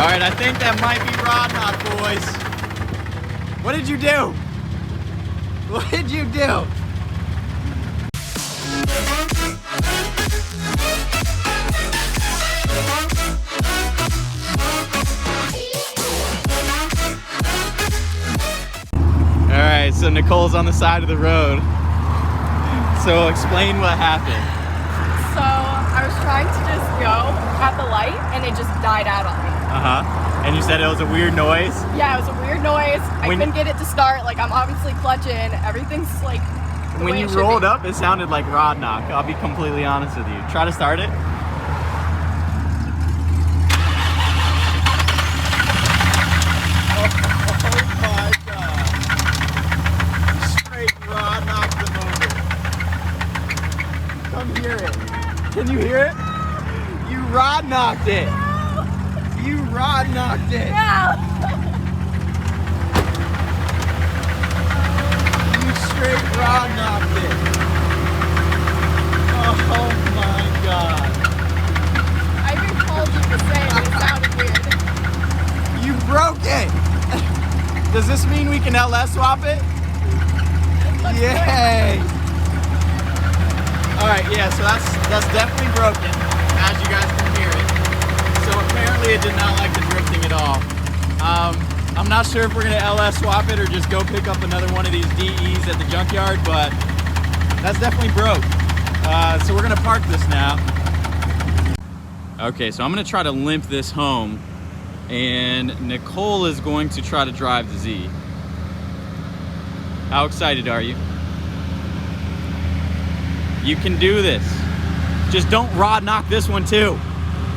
All right, I think that might be rod knock, boys. What did you do? What did you do? All right, so Nicole's on the side of the road. So explain what happened. So I was trying to just go at the light and it just died out on me. And you said it was a weird noise? Yeah, it was a weird noise. I couldn't get it to start. Like, I'm obviously clutching. Everything's like the when way you it should rolled be. up, it sounded like rod knock. I'll be completely honest with you. Try to start it. Oh my God. Straight rod knock the motor. Come hear it. Can you hear it? You rod knocked it. No. You rod knocked it. No. You straight rod knocked it. Oh my God. I even called you to say it, but it sounded weird. You broke it. Does this mean we can LS swap it? Yay. All right, yeah, so that's definitely broken, as you guys can hear it. So apparently it did not like the drifting at all. I'm not sure if we're gonna LS swap it or just go pick up another one of these DEs at the junkyard, but that's definitely broke. So we're gonna park this now. Okay, so I'm gonna try to limp this home, and Nicole is going to try to drive the Z. How excited are you? You can do this. Just don't rod knock this one too.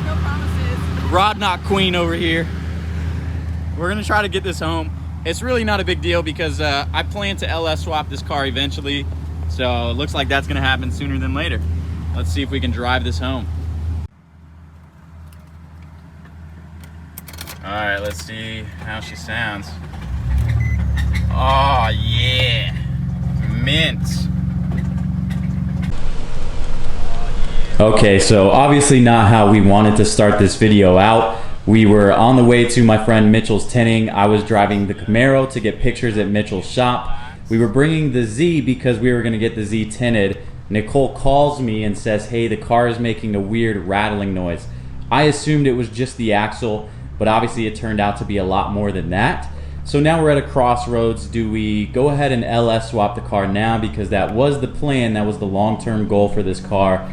No promises. Rod knock queen over here. We're gonna try to get this home. It's really not a big deal because I plan to LS swap this car eventually. So it looks like that's gonna happen sooner than later. Let's see if we can drive this home. All right, let's see how she sounds. Oh yeah, mint. Okay, so obviously not how we wanted to start this video out. We were on the way to my friend Mitchell's tinting. I was driving the Camaro to get pictures at Mitchell's shop. We were bringing the Z because we were gonna get the Z tinted. Nicole calls me and says, hey, the car is making a weird rattling noise. I assumed it was just the axle, but obviously it turned out to be a lot more than that. So now we're at a crossroads. Do we go ahead and LS swap the car now because that was the plan, that was the long-term goal for this car?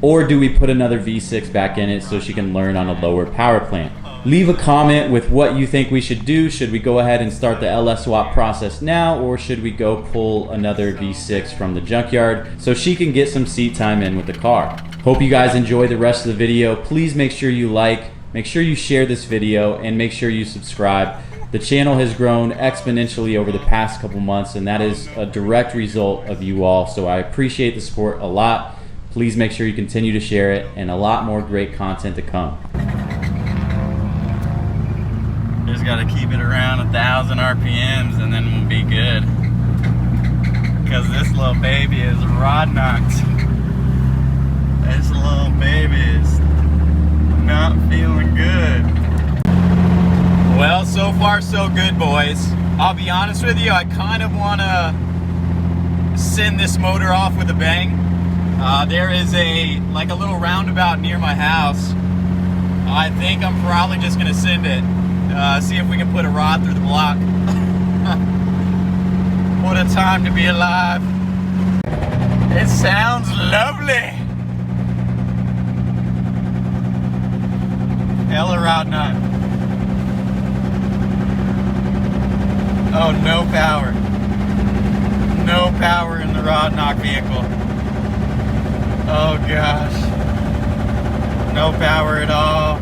Or do we put another V6 back in it so she can learn on a lower power plant? Leave a comment with what you think we should do. Should we go ahead and start the LS swap process now, or should we go pull another V6 from the junkyard so she can get some seat time in with the car? Hope you guys enjoy the rest of the video. Please make sure you like, make sure you share this video, and make sure you subscribe. The channel has grown exponentially over the past couple months, and that is a direct result of you all, so I appreciate the support a lot. Please make sure you continue to share it, and a lot more great content to come. Just gotta keep it around 1,000 RPMs and then we'll be good. Because this little baby is rod knocked. This little baby is not feeling good. Well, so far so good, boys. I'll be honest with you, I kind of wanna send this motor off with a bang. There is a little roundabout near my house. I think I'm probably just gonna send it. See if we can put a rod through the block. What a time to be alive. It sounds lovely. Hella rod knot. Oh, no power. No power in the rod knock vehicle. Oh gosh. No power at all.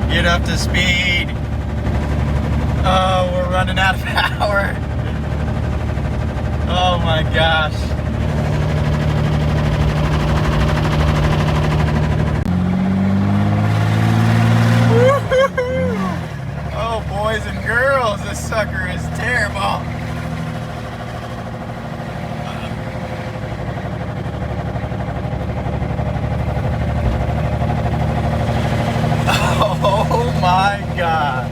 Get up to speed. Oh, we're running out of power. Oh my gosh. Woo-hoo-hoo. Oh, boys and girls, this sucker is terrible. my God.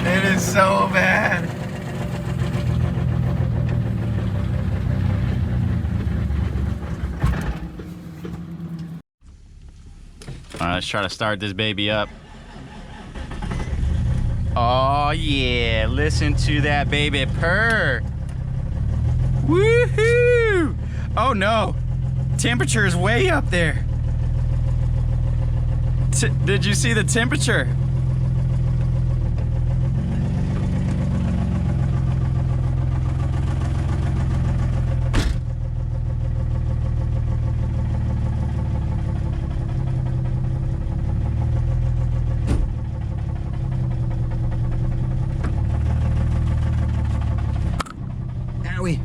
It is so bad. All right, let's try to start this baby up. Oh yeah, listen to that baby purr. Woohoo! Oh no, temperature is way up there. Did you see the temperature? Owie.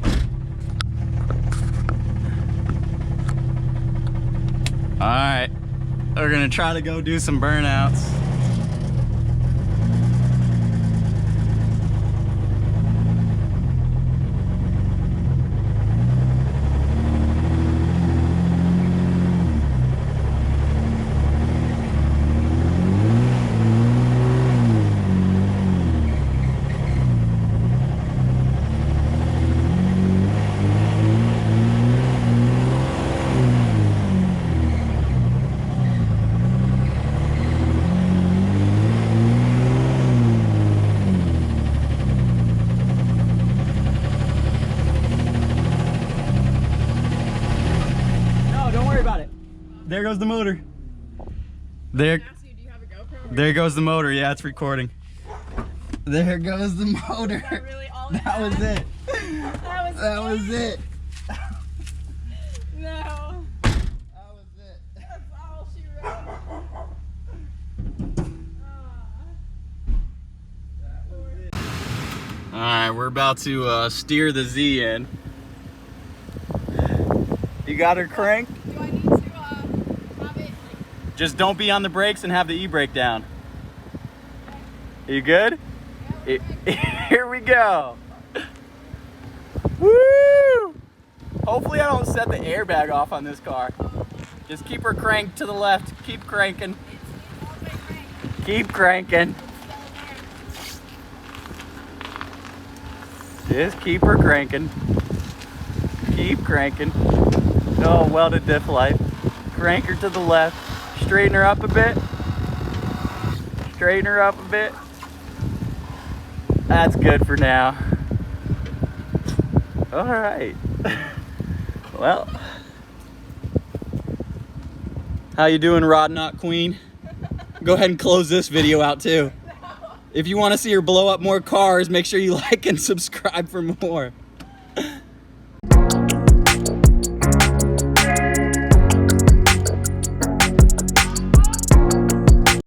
All right, we're gonna try to go do some burnouts. There goes the motor. There goes the motor. Yeah, it's recording. There goes the motor. Is that really all That was it. That was it. No. That was it. That's all she wrote. All right, we're about to steer the Z in. You got her cranked? Do I need to have it like... Just don't be on the brakes and have the e-brake down. Are you good? Yeah, Here we go. Woo! Hopefully I don't set the airbag off on this car. Just keep her cranked to the left. Keep cranking. it's all the way cranked. Keep cranking. Just keep her cranking. Keep cranking. Oh, welded diff light. Crank her to the left. Straighten her up a bit. Straighten her up a bit. That's good for now. All right. Well, how you doing, Rod Knot Queen? Go ahead and close this video out too. If you want to see her blow up more cars, make sure you like and subscribe for more.